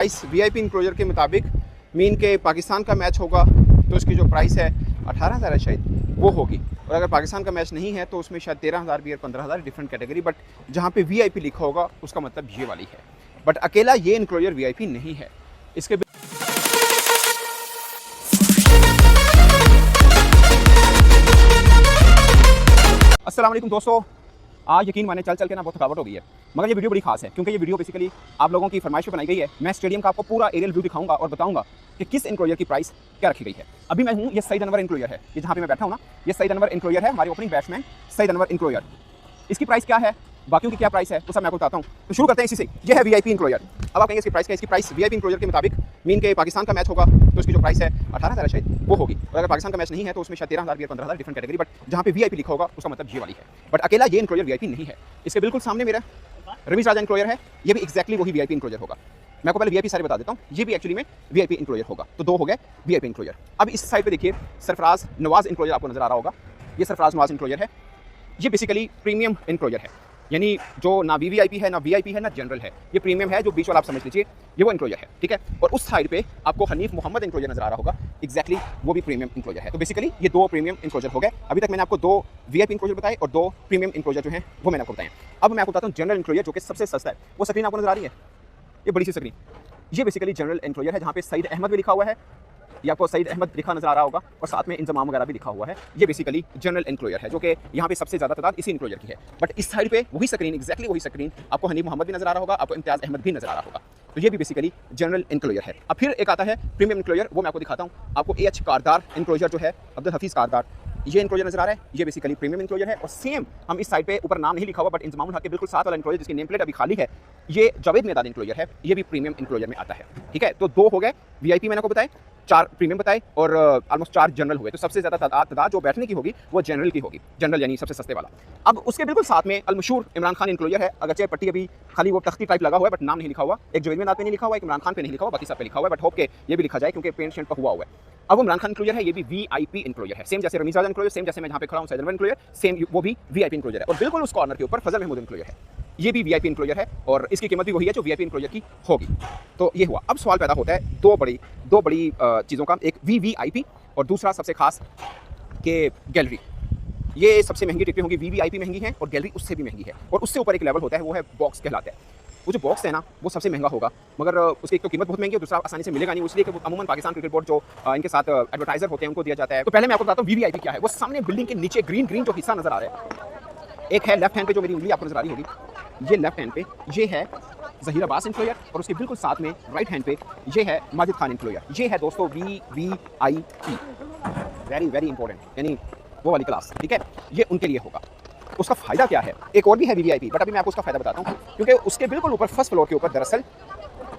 Price VIP enclosure के मुताबिक mean के पाकिस्तान का मैच होगा तो उसकी जो प्राइस है 18,000 है शायद वो होगी, और अगर पाकिस्तान का मैच नहीं है तो उसमें शायद 13,000 भी और 15,000 डिफरेंट कैटेगरी, बट जहाँ पे वीआईपी लिखा होगा उसका मतलब ये वाली है। बट अकेला ये इंक्लोजर वीआईपी नहीं है। इसके अस्सलाम वालेकुम दोस्तों, आज यकीन माने चल के ना बहुत थकावट हो गई है, मगर ये वीडियो बड़ी खास है क्योंकि ये वीडियो बेसिकली आप लोगों की फरमाइश पे बनाई गई है। मैं स्टेडियम का आपको पूरा एरियल व्यू दिखाऊंगा और बताऊंगा कि किस इंक्लोजर की प्राइस क्या रखी गई है। अभी मैं हूँ, ये सईद अनवर इंक्लोजर है, ये जहाँ पे मैं बैठा हूँ ना, ये सईद अनवर इंक्लोजर है, हमारे opening batsman Saeed Anwar enclosure. इसकी प्राइस क्या है, बाकियों की क्या प्राइस है, तो सब मैं आपको बताता हूँ। तो शुरू करते हैं इसी से। यह है वीआईपी इंक्लोजर। अब आप कहेंगे इसकी प्राइस क्या है? इसकी प्राइस वीआईपी इंक्लोजर के मुताबिक मीन के पाकिस्तान का मैच होगा तो उसकी जो प्राइस है 18,000 शायद वो होगी, और अगर पाकिस्तान का मैच नहीं है तो उसमें शायद 13,000 भी और 15,000 डिफरेंट कैटेगरी, बट जहाँ पे वीआईपी लिखा होगा उसका मतलब ये वाली है। बट अकेला ये इंक्लोजर वीआईपी नहीं है। इसके बिल्कुल सामने मेरा रमीज राजा इंक्लोजर है, ये भी एक्जैक्टली वही वीआईपी इंक्लोजर होगा। मैं आपको पहले वीआईपी सारे बता देता हूँ, ये भी एक्चुअली में वीआईपी इंक्लोजर होगा। तो दो हो गए वीआईपी इंक्लोजर। अब इस साइड पे देखिए सरफराज नवाज इंक्लोजर आपको नजर आ रहा होगा, ये सरफराज नवाज इंक्लोजर है। ये बेसिकली प्रीमियम इंक्लोजर है, यानी जो ना वीवीआईपी है ना वीआईपी है ना जनरल है, ये प्रीमियम है, जो बीच वाला आप समझ लीजिए ये वो इंक्लोजर है, ठीक है। और उस साइड पे आपको हनीफ मोहम्मद इंक्लोजर नजर आ रहा होगा, एक्जैक्टली वो भी प्रीमियम इंक्लोजर है। तो बेसिकली ये दो प्रीमियम इंक्लोजर हो गए। अभी तक मैंने आपको दो वीआईपी इंक्लोजर बताए और दो प्रीमियम इंक्लोजर जो है वो मैंने आपको बताए। अब मैं आपको बताता हूँ जनरल इंक्लोजर, जो कि सबसे सस्ता है। वो स्क्रीन आपको नजर आ रही है, ये बड़ी सी स्क्रीन, ये बेसिकली जनरल इंक्लोजर है, जहाँ पे सईद अहमद भी लिखा हुआ है, ये आपको सईद अहमद लिखा नजर आ रहा होगा, और साथ में इंजमाम वगैरह भी लिखा हुआ है। ये बेसिकली जनरल इंक्लोजर है, जो कि यहाँ पे सबसे ज्यादा तादाद इसी इंक्लोजर की है। बट इस साइड पे वही स्क्रीन, एक्जैक्टली वही स्क्रीन, आपको हनीफ मोहम्मद भी नजर आ रहा होगा, आपको इम्तियाज अहमद भी नजर आ रहा होगा। तो ये भी बेसिकली जनरल इंक्लोजर है। अब फिर एक आता है प्रीमियम इंक्लोजर, वो मैं आपको दिखाता हूँ। आपको एच कारदार इंक्लोजर जो है, अब्दुल हफीज कारदार, ये इंक्लोजर नजर आ रहा है, ये बेसिकली प्रीमियम इंक्लोजर है। और सेम हम इस साइड पे ऊपर नाम नहीं लिखा हुआ, बट इंजमामुल हक के बिल्कुल साथ वाला इंक्लोजर जिसकी नेम प्लेट अभी खाली है, ये जावेद मेदान इंक्लोजर है, ये भी प्रीमियम इंक्लोजर में आता है, ठीक है। तो दो हो गए वीआईपी मैंने आपको बताए, चार प्रीमियम बताए, और ऑलमोस्ट 4 जनरल हुए। तो सबसे ज्यादा तादाद जो बैठने की होगी वो जनरल की होगी, जनरल यानी सबसे सस्ते वाला। अब उसके बिल्कुल साथ में अलमशहूर इमरान खान इंक्लोजर है, अगरचे पट्टी अभी खाली वो तख्ती टाइप लगा हुआ है, बट नाम नहीं लिखा हुआ। एक जावेद मेदान पे नहीं लिखा हुआ, एक इमरान खान पे नहीं लिखा हुआ, बाकी सब पे लिखा हुआ है, बट होप के ये भी लिखा जाए क्योंकि पेंट शेंट पर हुआ हुआ है। अब इमरान खान इंक्लोजर है, ये भी वीआईपी इंक्लोजर है, सेम जैसे रमीज राजा इंक्लोजर, सेम जैसे मैं जहाँ पे खड़ा हूँ सईद अनवर इंक्लोजर, सेम वो भी वीआईपी इंक्लोजर है। और बिल्कुल उस कॉर्नर के ऊपर फजल महमूद इंक्लोजर है, ये भी वीआईपी इंक्लोजर है, और इसकी कीमत भी वही है जो वीआईपी इंक्लोजर की होगी। तो ये हुआ। अब सवाल पैदा होता है दो बड़ी चीज़ों का, एक वीवीआईपी और दूसरा सबसे खास के गैलरी। ये सबसे महंगी टिकटें होंगी, वीवीआईपी महंगी है और गैलरी उससे भी महंगी है, और उससे ऊपर एक लेवल होता है, वो है बॉक्स कहलाता है। वो जो बॉक्स है ना वो सबसे महंगा होगा, मगर उसकी एक तो कीमत बहुत महंगी है, दूसरा आसानी से मिलेगा नहीं, इसलिए कि वो अमूमन पाकिस्तान क्रिकेट बोर्ड जो इनके साथ एडवर्टाइजर होते हैं उनको दिया जाता है। तो पहले मैं आपको बताता हूँ वीवीआईपी क्या है। वो सामने बिल्डिंग के नीचे ग्रीन जो हिस्सा नजर आ रहा है, एक है लेफ्ट हैंड पे, जो मेरी उंगली आपको नजर आ रही होगी, ये लेफ्ट हैंड पे ये है ज़हीर अब्बास इंक्लोजर, और उसके बिल्कुल साथ में राइट हैंड पे ये है माजिद खान इंक्लोजर। ये है दोस्तों वीवीआईपी, वेरी इंपॉर्टेंट, यानी वो वाली क्लास, ठीक है। ये उनके लिए होगा। उसका फायदा क्या है? एक और भी है वीवीआईपी, बट अभी मैं आपको उसका फायदा बताता हूँ, क्योंकि उसके बिल्कुल ऊपर फर्स्ट फ्लोर के ऊपर दरअसल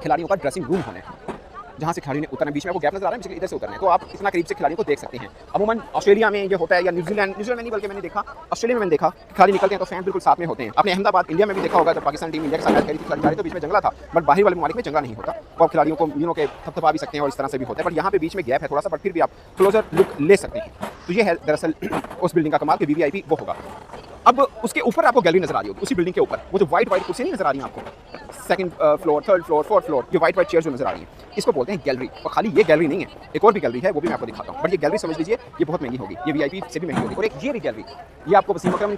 खिलाड़ियों का ड्रेसिंग रूम होना है, जहाँ से खिलाड़ी ने उतरना। बीच में आपको गैप नजर आ रहा है, इधर से उतरना है, तो आप इतना करीब से खिलाड़ियों को देख सकते हैं। अमूमन ऑस्ट्रेलिया में ये होता है, या न्यूजीलैंड में नहीं, बल्कि मैंने देखा ऑस्ट्रेलिया में, मैंने देखा खिलाड़ी निकलते हैं तो फैन बिल्कुल साथ में होते हैं। आपने अहमदाबाद इंडिया में भी देखा होगा, जब पाकिस्तान टीम इंडिया के साथ मैच खेली थी, खिलाड़ी तो बीच में जंगला था, बट बाहर वाले ममालिक में जंगला नहीं होता, और खिलाड़ियों को के थपथपा भी सकते हैं, और इस तरह से भी होता है। बट यहाँ पे बीच में गैप है थोड़ा सा, बट फिर भी आप क्लोजर लुक ले सकते हैं। तो ये है दरअसल उस बिल्डिंग का कमाल कि वीवीआईपी वो होगा। अब उसके ऊपर आपको गैलरी नजर आ रही होगी, उसी बिल्डिंग के ऊपर वो जो व्हाइट कुर्सी नहीं नजर आ रही है आपको, second floor, third floor, fourth floor, ये व्हाइट चेयर जो नजर आ रही है, इसको बोलते हैं गैलरी। और खाली ये गैलरी नहीं है, एक और भी गैलरी है, वो भी मैं आपको दिखाता हूँ, बट ये गैलरी समझ लीजिए ये बहुत महंगी होगी, ये वीआईपी से भी महंगी होगी। और एक ये भी गैलरी, ये आपको वसीम अकरम